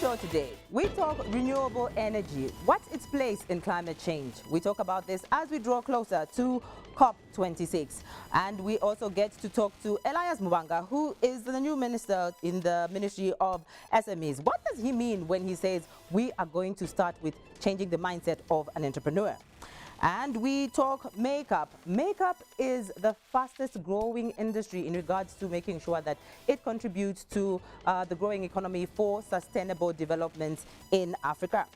So today, we talk renewable energy. What's its place in climate change? We talk about this as we draw closer to COP26. And we also get to talk to Elias Mubanga, who is the new minister in the Ministry of SMEs. What does he mean when he says we are going to start with changing the mindset of an entrepreneur? And we talk makeup. Makeup is the fastest growing industry in regards to making sure that it contributes to the growing economy for sustainable development in Africa.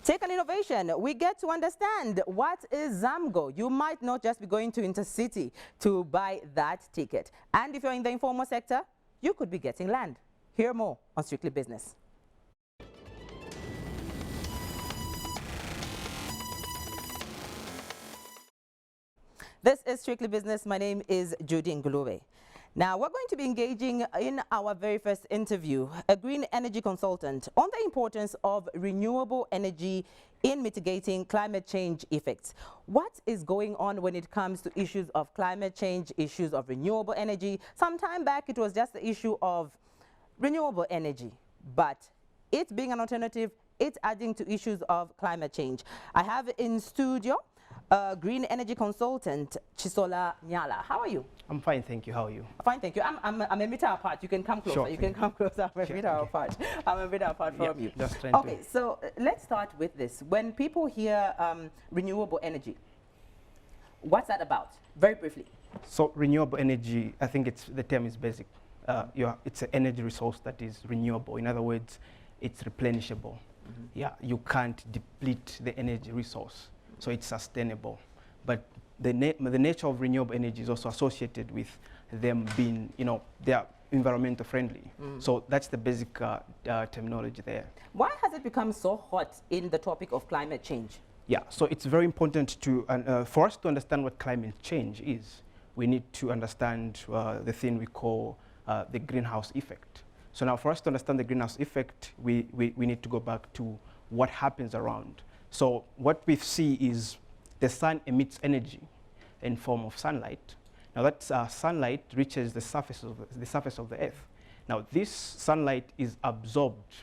Take an innovation. We get to understand what is Zamgo. You might not just be going to Intercity to buy that ticket. And if you're in the informal sector, you could be getting land. Hear more on Strictly Business. This is Strictly Business. My name is Judy Ngulube. Now, we're going to be engaging in our very first interview, a green energy consultant, on the importance of renewable energy in mitigating climate change effects. What is going on when it comes to issues of climate change, issues of renewable energy? Some time back, it was just the issue of renewable energy, but it being an alternative, it's adding to issues of climate change. I have in studio green energy consultant, Chisola Nyala. How are you? I'm fine, thank you. How are you? Fine, thank you. I'm a meter apart. You can come closer. Sure, you can come closer. I'm a meter apart. I'm a meter apart from you. Just trying okay, so let's start with this. When people hear renewable energy, what's that about? Very briefly. So renewable energy, I think the term is basic. It's an energy resource that is renewable. In other words, it's replenishable. Mm-hmm. Yeah, you can't deplete the energy resource. So it's sustainable. But the nature of renewable energy is also associated with them being, they are environmental friendly. Mm. So that's the basic terminology there. Why has it become so hot in the topic of climate change? Yeah, so it's very important for us to understand what climate change is. We need to understand the thing we call the greenhouse effect. So now for us to understand the greenhouse effect, we need to go back to what happens around. So what we see is the sun emits energy in form of sunlight. Now that sunlight reaches the surface of the earth. Now this sunlight is absorbed,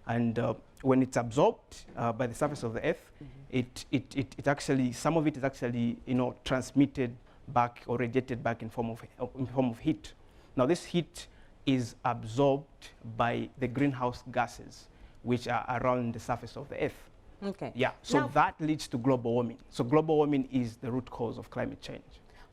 and when it's absorbed by the surface of the earth, mm-hmm. it actually, some of it is actually transmitted back or radiated back in form of heat. Now this heat is absorbed by the greenhouse gases which are around the surface of the earth. Okay. Yeah, so now, that leads to global warming. So global warming is the root cause of climate change.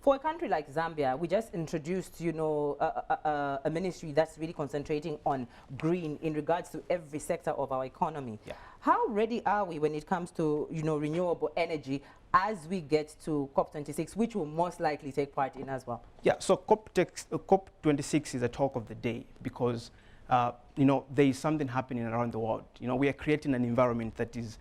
For a country like Zambia, we just introduced, a ministry that's really concentrating on green in regards to every sector of our economy. Yeah. How ready are we when it comes to, renewable energy as we get to COP26, which will most likely take part in as well? Yeah, so COP26 is a talk of the day because there is something happening around the world. We are creating an environment that is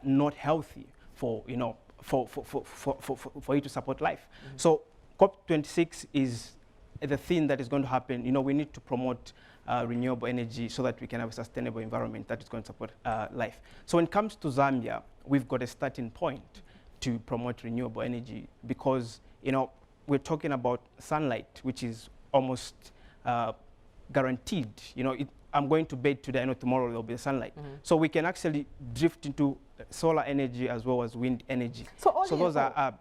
not healthy for you to support life. Mm-hmm. So COP26 is the thing that is going to happen. We need to promote renewable energy so that we can have a sustainable environment that is going to support life. So when it comes to Zambia, we've got a starting point to promote renewable energy because we're talking about sunlight, which is almost guaranteed. I'm going to bed today, I know tomorrow there'll be sunlight. Mm-hmm. So we can actually drift into solar energy as well as wind energy. So those are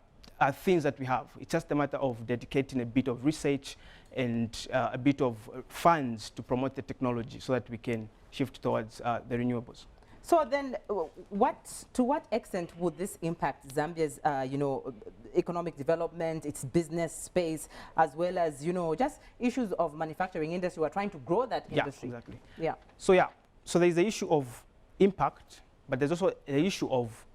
things that we have. It's just a matter of dedicating a bit of research and a bit of funds to promote the technology so that we can shift towards the renewables. So then, to what extent would this impact Zambia's, economic development, its business space, as well as, just issues of manufacturing industry? We're trying to grow that industry. Yeah, exactly. Yeah. So there's the issue of impact, but there's also the issue of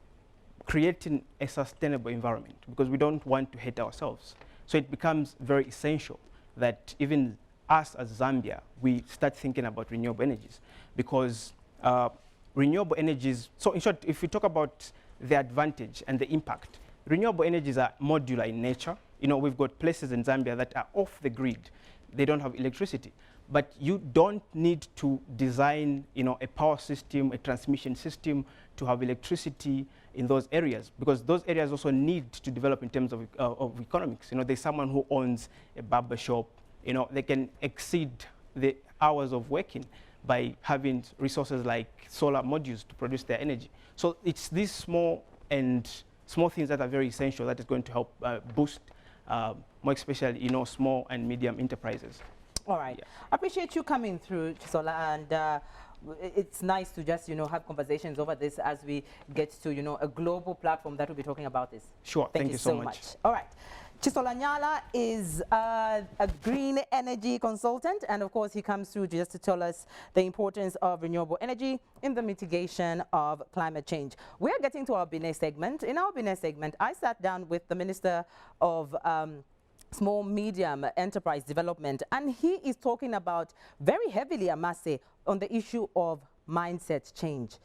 creating a sustainable environment because we don't want to hate ourselves. So it becomes very essential that even us as Zambia, we start thinking about renewable energies because renewable energies, so in short, if we talk about the advantage and the impact, renewable energies are modular in nature. We've got places in Zambia that are off the grid. They don't have electricity. But you don't need to design, a power system, a transmission system to have electricity in those areas because those areas also need to develop in terms of economics. There's someone who owns a barber shop, they can exceed the hours of working. by having resources like solar modules to produce their energy. So it's these small things that are very essential that is going to help boost, more especially, small and medium enterprises. All right. Yeah. I appreciate you coming through, Chisola, and it's nice to just, have conversations over this as we get to, a global platform that will be talking about this. Sure. Thank you so much. All right. Chisola Nyala is a green energy consultant, and of course he comes through just to tell us the importance of renewable energy in the mitigation of climate change. We're getting to our Bine segment. In our Bine segment, I sat down with the Minister of Small Medium Enterprise Development, and he is talking about very heavily, I must say, on the issue of mindset change.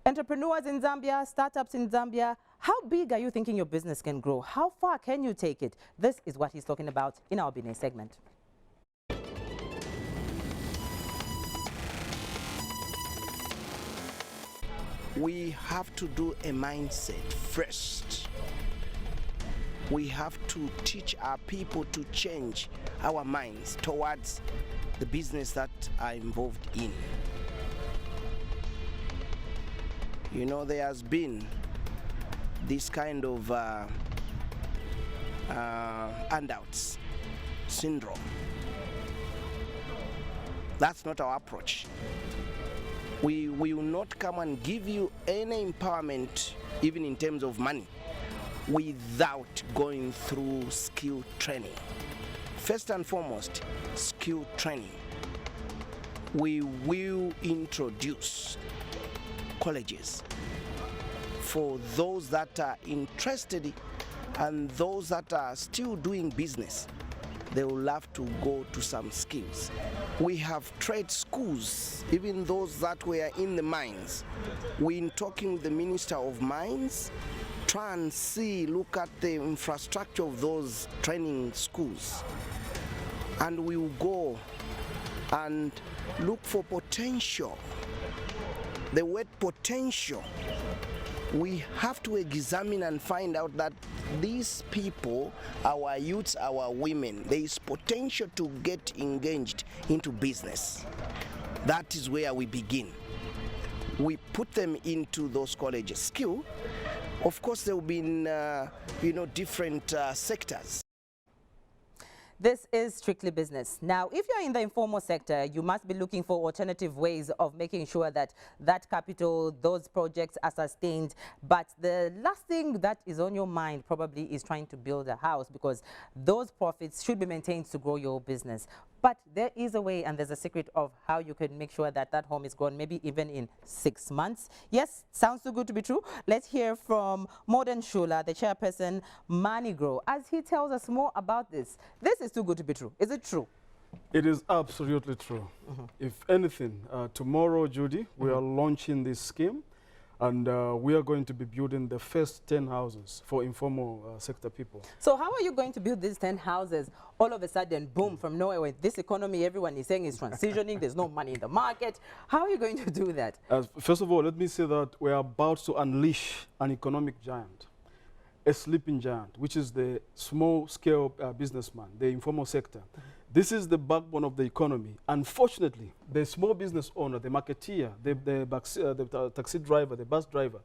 Entrepreneurs in Zambia, startups in Zambia, how big are you thinking your business can grow? How far can you take it? This is what he's talking about in our Bine segment. We have to do a mindset first. We have to teach our people to change our minds towards the business that are involved in. There has been this kind of handouts syndrome. That's not our approach. We will not come and give you any empowerment, even in terms of money, without going through skill training. First and foremost, skill training. We will introduce colleges for those that are interested and those that are still doing business. They will have to go to some skills. We have trade schools, even those that were in the mines. We're talking with the Minister of Mines, try and look at the infrastructure of those training schools. And we will go and look for potential. The word potential, we have to examine and find out that these people, our youths, our women, there is potential to get engaged into business. That is where we begin. We put them into those colleges. Skill, of course, there will be in different sectors. This is strictly business. Now, if you're in the informal sector, you must be looking for alternative ways of making sure that that capital, those projects are sustained. But the last thing that is on your mind probably is trying to build a house, because those profits should be maintained to grow your business. But there is a way, and there's a secret of how you can make sure that that home is grown, maybe even in 6 months. Yes, sounds too good to be true. Let's hear from Modern Shula, the chairperson, Money Grow, as he tells us more about this. This is too good to be true. Is it true? It is absolutely true. If anything, tomorrow, Judy, we are launching this scheme, and we are going to be building the first 10 houses for informal sector people. So how are you going to build these 10 houses all of a sudden, boom, from nowhere? With this economy, everyone is saying is transitioning, there's no money in the market. How are you going to do that? First of all, let me say that we are about to unleash an economic giant, a sleeping giant, which is the small-scale businessman, the informal sector. This is the backbone of the economy. Unfortunately, the small business owner, the marketeer, the taxi driver, the bus driver,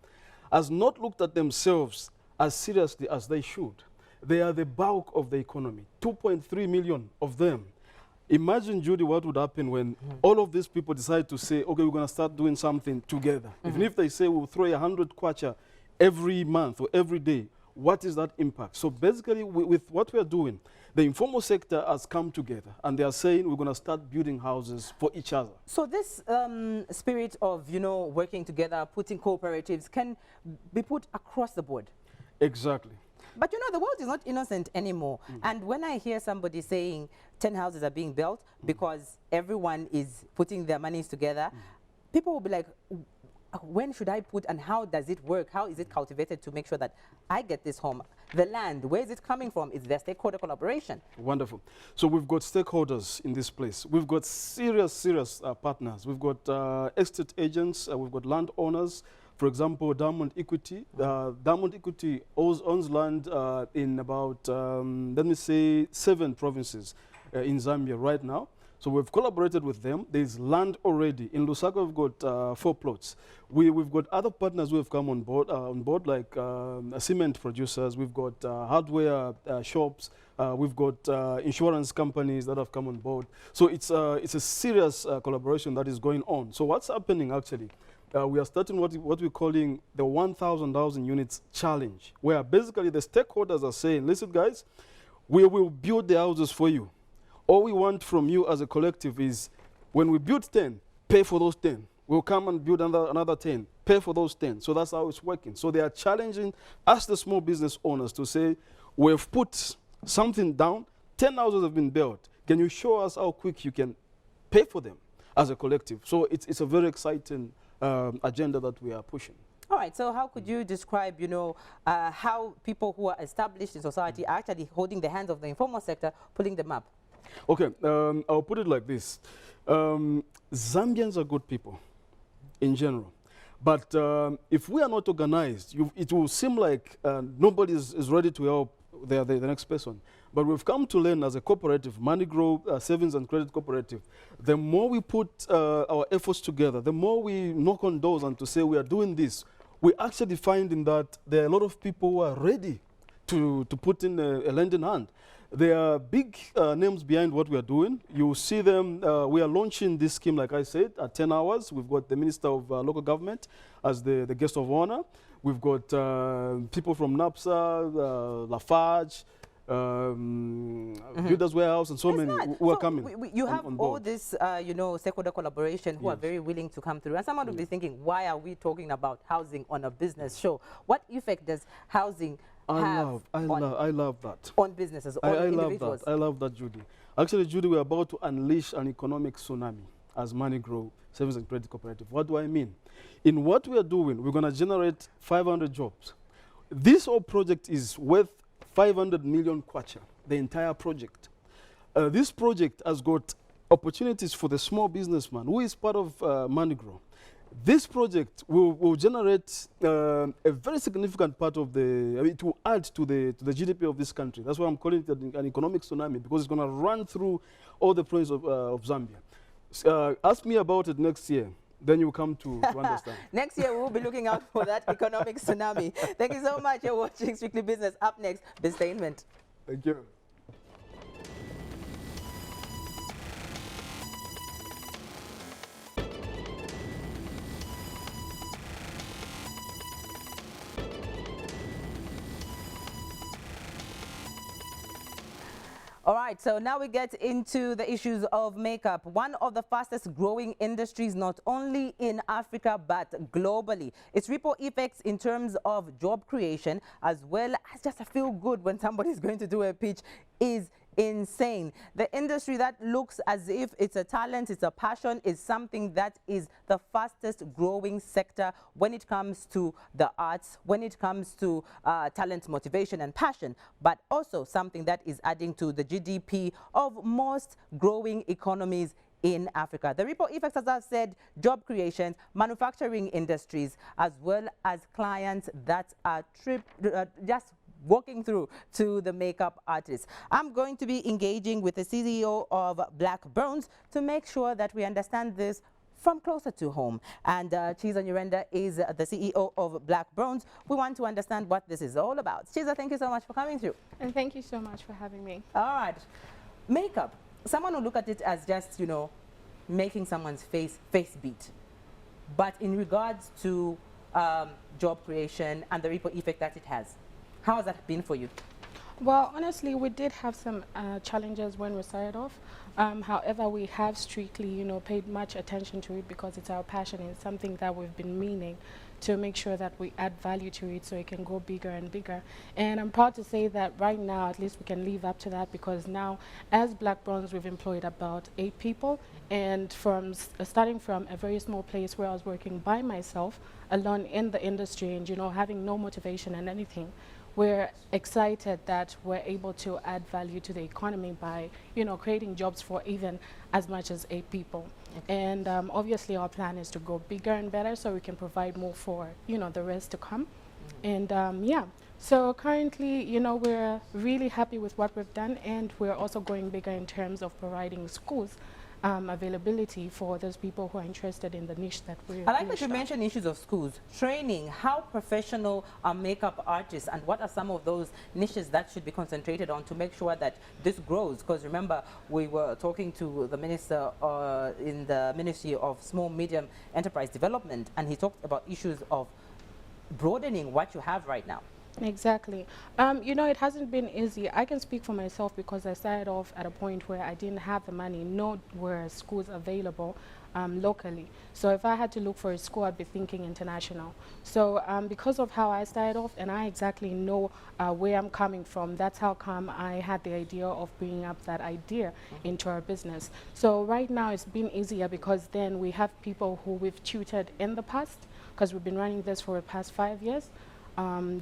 has not looked at themselves as seriously as they should. They are the bulk of the economy, 2.3 million of them. Imagine, Judy, what would happen when all of these people decide to say, okay, we're going to start doing something together. Even if they say we'll throw 100 kwacha every month or every day, what is that impact? So basically, with what we're doing, the informal sector has come together, and they are saying we're going to start building houses for each other. So this spirit of, working together, putting cooperatives can be put across the board. Exactly. But the world is not innocent anymore. And when I hear somebody saying 10 houses are being built because everyone is putting their monies together, people will be like, when should I put, and how does it work? How is it cultivated to make sure that I get this home? The land, where is it coming from? Is there stakeholder collaboration? Wonderful. So we've got stakeholders in this place. We've got serious partners. We've got estate agents. We've got landowners. For example, Diamond Equity. Diamond Equity owns land in about, let me say, 7 provinces in Zambia right now. So we've collaborated with them. There's land already. In Lusaka, we've got 4 plots. We've got other partners who have come on board like cement producers. We've got hardware shops. We've got insurance companies that have come on board. So it's a serious collaboration that is going on. So what's happening actually? We are starting what we're calling the 1,000 housing units challenge, where basically the stakeholders are saying, listen guys, we will build the houses for you. All we want from you as a collective is when we build 10, pay for those 10. We'll come and build another 10, pay for those 10. So that's how it's working. So they are challenging us, the small business owners, to say, we've put something down, 10 houses have been built. Can you show us how quick you can pay for them as a collective? So it's a very exciting agenda that we are pushing. All right, so how could you describe, how people who are established in society are actually holding the hands of the informal sector, pulling them up? Okay, I'll put it like this. Zambians are good people in general. But if we are not organized, it will seem like nobody is ready to help the next person. But we've come to learn as a cooperative, Money Grow Savings and Credit Cooperative, the more we put our efforts together, the more we knock on doors and to say we are doing this, we're actually finding that there are a lot of people who are ready to put in a lending hand. There are big names behind what we are doing. You see them. We are launching this scheme, like I said, at 10 hours. We've got the Minister of Local Government as the guest of honor. We've got people from NAPSA, Lafarge, Builders Warehouse, and so many who are coming. You have all this, stakeholder collaboration who are very willing to come through. And someone will be thinking, why are we talking about housing on a business show? What effect does housing have I love that. On businesses, on individuals? I love that, Judy. Actually, Judy, we're about to unleash an economic tsunami as Money Grow Savings and Credit Cooperative. What do I mean? In what we are doing, we're going to generate 500 jobs. This whole project is worth 500 million kwacha, the entire project. This project has got opportunities for the small businessman who is part of Money Grow. This project will generate a very significant part of it will add to the GDP of this country. That's why I'm calling it an economic tsunami, because it's going to run through all the provinces of Zambia. Ask me about it next year. Then you come to understand. Next year, we'll be looking out for that economic tsunami. Thank you so much. You're watching Strictly Business. Up next, the statement. Thank you. All right, so now we get into the issues of makeup, one of the fastest growing industries, not only in Africa, but globally. Its ripple effects in terms of job creation, as well as just a feel good when somebody's going to do a pitch, is insane. The industry that looks as if it's a talent, it's a passion, is something that is the fastest growing sector when it comes to the arts, when it comes to talent, motivation and passion, but also something that is adding to the GDP of most growing economies in Africa. The ripple effects, as I've said, job creation, manufacturing industries, as well as clients that are just walking through to the makeup artists. I'm going to be engaging with the CEO of Black Bones to make sure that we understand this from closer to home. And Chiza Nyirenda is the CEO of Black Bones. We want to understand what this is all about. Chiza, thank you so much for coming through. And thank you so much for having me. All right. Makeup. Someone will look at it as just, making someone's face beat. But in regards to job creation and the ripple effect that it has, how has that been for you? Well, honestly, we did have some challenges when we started off. However, we have strictly, paid much attention to it because it's our passion. It's something that we've been meaning to make sure that we add value to it so it can go bigger and bigger. And I'm proud to say that right now, at least we can live up to that, because now, as Black Bones, we've employed about 8 people. And from starting from a very small place where I was working by myself, alone in the industry, and having no motivation and anything, we're excited that we're able to add value to the economy by, creating jobs for even as much as 8 people. Okay. And obviously our plan is to go bigger and better so we can provide more for, the rest to come. And yeah, so currently, we're really happy with what we've done, and we're also going bigger in terms of providing schools availability for those people who are interested in the niche that we're I like that niched you on. mentioned issues of schools, training, how professional are makeup artists, and what are some of those niches that should be concentrated on to make sure that this grows? Because remember, we were talking to the minister in the Ministry of Small Medium Enterprise Development, and he talked about issues of broadening what you have right now. Exactly. You know, it hasn't been easy. I can speak for myself because I started off at a point where I didn't have the money, nor were schools available locally. So if I had to look for a school, I'd be thinking international. So because of how I started off, and I exactly know where I'm coming from, that's how come I had the idea of bringing up that idea into our business. So right now it's been easier because then we have people who we've tutored in the past, because we've been running this for the past 5 years.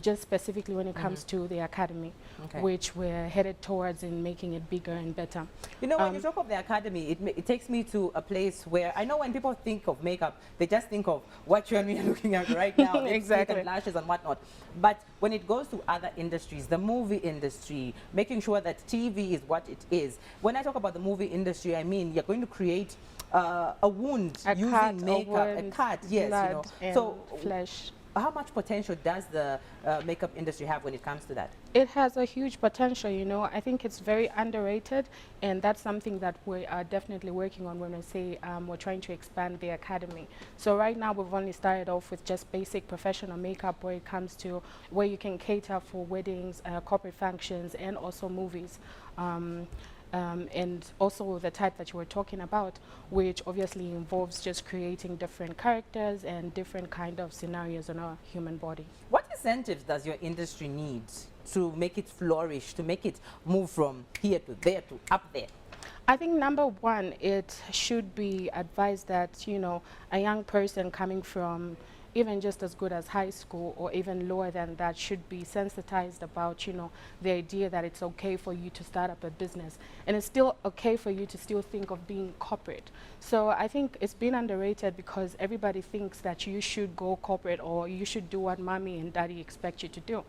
Just specifically when it comes to the academy, which we're headed towards in making it bigger and better. You know, when you talk of the academy, it takes me to a place where I know when people think of makeup, they just think of what you and me are looking at right now, Exactly. and lashes and whatnot. But when it goes to other industries, the movie industry, making sure that TV is what it is. When I talk about the movie industry, I mean you're going to create a wound using makeup, a cut, yes, blood, you know. and So flesh. how much potential does the makeup industry have when it comes to that? It has a huge potential, you know. I think it's very underrated, and that's something that we are definitely working on when I say we're trying to expand the academy. So right now we've only started off with just basic professional makeup where it comes to where you can cater for weddings, corporate functions, and also movies. And also the type that you were talking about, which obviously involves just creating different characters and different kind of scenarios on a human body. What incentives does your industry need to make it flourish, to make it move from here to there to up there? I think number one, it should be advised that, you know, a young person coming from even just as good as high school or even lower than that should be sensitized about, you know, the idea that it's okay for you to start up a business, and it's still okay for you to still think of being corporate. So I think it's been underrated because everybody thinks that you should go corporate or you should do what mommy and daddy expect you to do.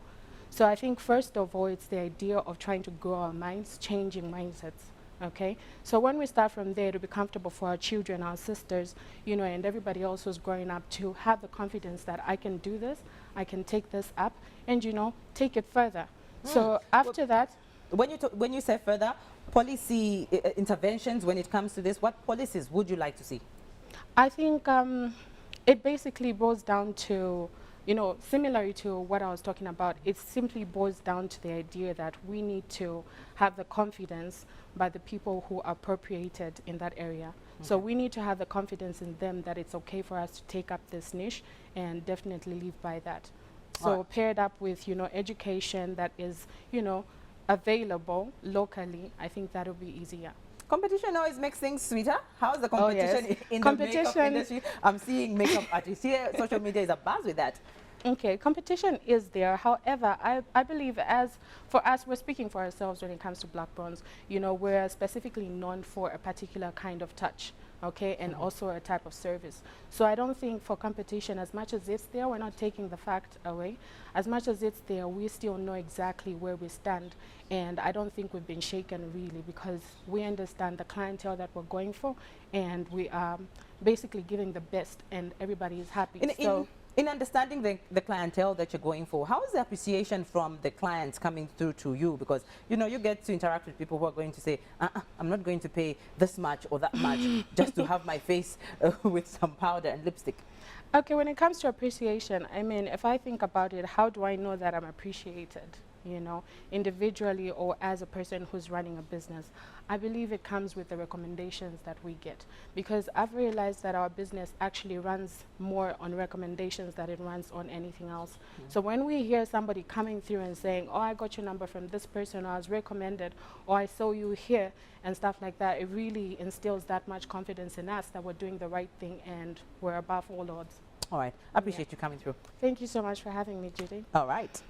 So I think first of all, it's the idea of trying to grow our minds, changing mindsets. Okay, so when we start from there, to be comfortable for our children, our sisters, you know, and everybody else who's growing up to have the confidence that I can do this, I can take this up, and, you know, take it further. So after that, when you say further, policy interventions when it comes to this, what policies would you like to see? I think it basically boils down to, you know, similar to what I was talking about, it simply boils down to the idea that we need to have the confidence by the people who are appropriated in that area. So we need to have the confidence in them that it's okay for us to take up this niche and definitely live by that. So paired up with, you know, education that is, you know, available locally, I think that'll be easier. Competition always makes things sweeter. How's the competition in the makeup industry? I'm seeing makeup artists here. Social media is abuzz with that. Okay, competition is there. However, I believe as for us, we're speaking for ourselves when it comes to Black Bronze. You know, we're specifically known for a particular kind of touch, okay, and also a type of service. So I don't think for competition, as much as it's there, we're not taking the fact away. As much as it's there, we still know exactly where we stand. And I don't think we've been shaken really because we understand the clientele that we're going for, and we are basically giving the best and everybody is happy. In understanding the clientele that you're going for, how is the appreciation from the clients coming through to you? Because, you know, you get to interact with people who are going to say, I'm not going to pay this much or that much just to have my face with some powder and lipstick. Okay, when it comes to appreciation, I mean, if I think about it, how do I know that I'm appreciated? You know, individually or as a person who's running a business, I believe it comes with the recommendations that we get, because I've realized that our business actually runs more on recommendations than it runs on anything else. So when we hear somebody coming through and saying, oh, I got your number from this person, or I was recommended, or I saw you here and stuff like that, it really instills that much confidence in us that we're doing the right thing and we're above all odds. All right, I appreciate you coming through. Thank you so much for having me, Judy. All right.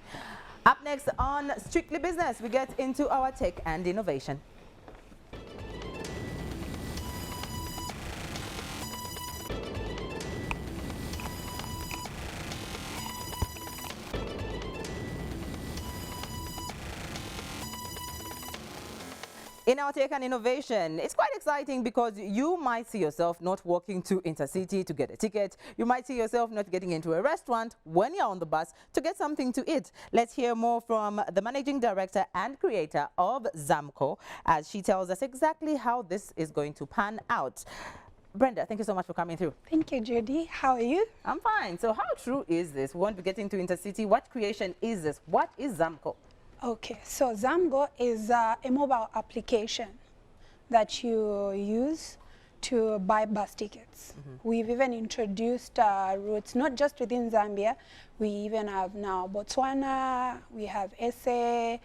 Up next on Strictly Business, we get into our tech and innovation. In our tech and innovation, it's quite exciting because you might see yourself not walking to Intercity to get a ticket. You might see yourself not getting into a restaurant when you're on the bus to get something to eat. Let's hear more from the managing director and creator of Zamgo as she tells us exactly how this is going to pan out. Brenda, thank you so much for coming through. Thank you, Judy. How are you? I'm fine. So how true is this? We want to get into Intercity. What creation is this? What is Zamgo? Okay, so Zamgo is a mobile application that you use to buy bus tickets. We've even introduced routes, not just within Zambia. We even have now Botswana, we have SA,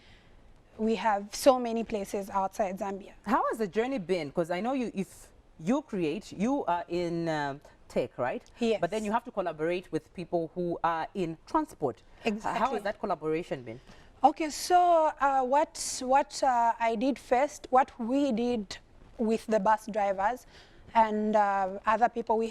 we have so many places outside Zambia. How has the journey been? Because I know if you create, you are in tech, right? Yes. But then you have to collaborate with people who are in transport. Exactly. How has that collaboration been? Okay, so what I did first, what we did with the bus drivers and other people,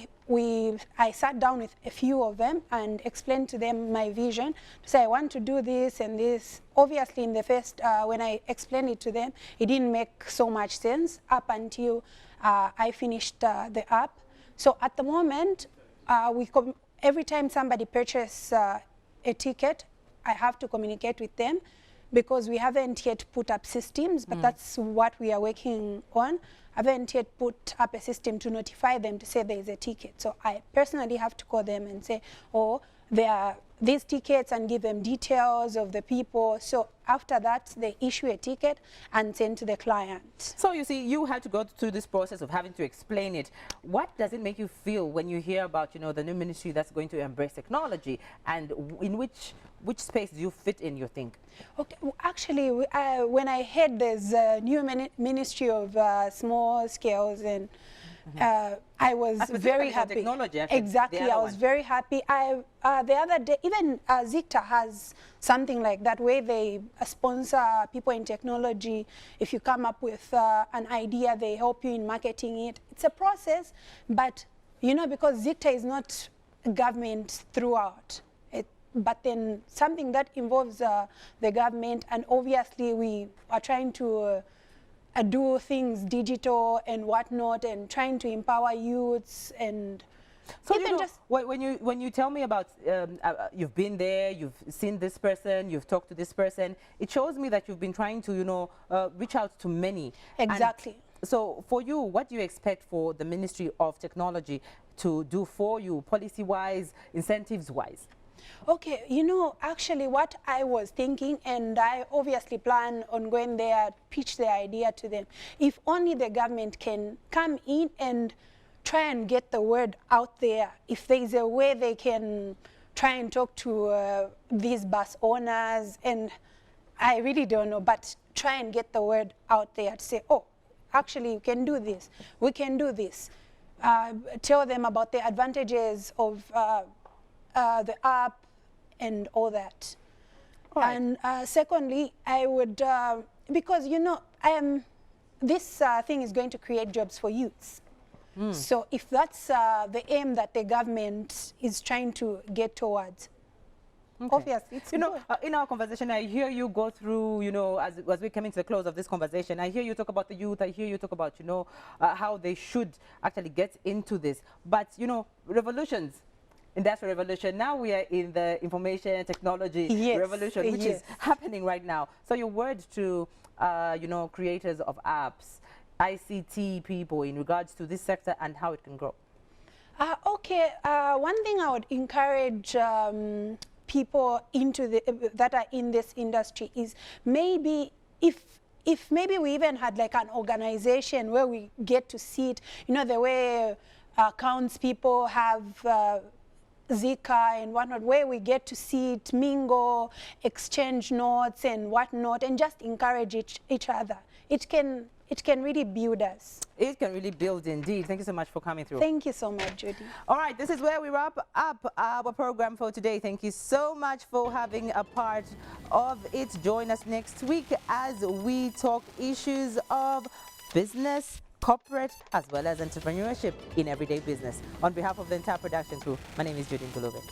I sat down with a few of them and explained to them my vision to say I want to do this and this. Obviously, in the first, when I explained it to them, it didn't make so much sense up until I finished the app. So at the moment, every time somebody purchases a ticket, I have to communicate with them because we haven't yet put up systems, but that's what we are working on. I haven't yet put up a system to notify them to say there is a ticket. So I personally have to call them and say, oh, there are these tickets and give them details of the people. So after that, they issue a ticket and send to the client. So you see, you had to go through this process of having to explain it. What does it make you feel when you hear about, the new ministry that's going to embrace technology, and in which space do you fit in, you think? Okay, well, actually, when I heard there's a new ministry of small scales and I was very happy. Technology, actually, exactly, I was very happy. The other day, even Zikta has something like that where they sponsor people in technology. If you come up with an idea, they help you in marketing it. It's a process, but because Zikta is not government throughout, but then something that involves the government, and obviously we are trying to do things digital and whatnot, and trying to empower youths. And so even just when you tell me about you've been there, you've seen this person, you've talked to this person, it shows me that you've been trying to reach out to many. Exactly. And so for you, what do you expect for the Ministry of Technology to do for you, policy-wise, incentives-wise? Okay, actually what I was thinking, and I obviously plan on going there, pitch the idea to them. If only the government can come in and try and get the word out there. If there is a way they can try and talk to these bus owners, and I really don't know, but try and get the word out there to say, oh, actually, we can do this. We can do this. Tell them about the advantages of the app and all that. Right. And secondly, I would, because this thing is going to create jobs for youths. So if that's the aim that the government is trying to get towards, obviously it's good. In our conversation, I hear you go through, as we come into the close of this conversation, I hear you talk about the youth, I hear you talk about, how they should actually get into this. But, revolutions, industrial revolution. Now we are in the information technology revolution, which is happening right now. So your word to, creators of apps, ICT people in regards to this sector and how it can grow. Okay, one thing I would encourage people that are in this industry is maybe if maybe we even had like an organization where we get to see it, the way accounts people have Zika and whatnot, where we get to see it, mingle, exchange notes and whatnot, and just encourage each other. It can really build us. It can really build indeed. Thank you so much for coming through. Thank you so much, Judy. All right, this is where we wrap up our program for today. Thank you so much for having a part of it. Join us next week as we talk issues of business, corporate, as well as entrepreneurship in everyday business. On behalf of the entire production crew, my name is Judy Ngulube.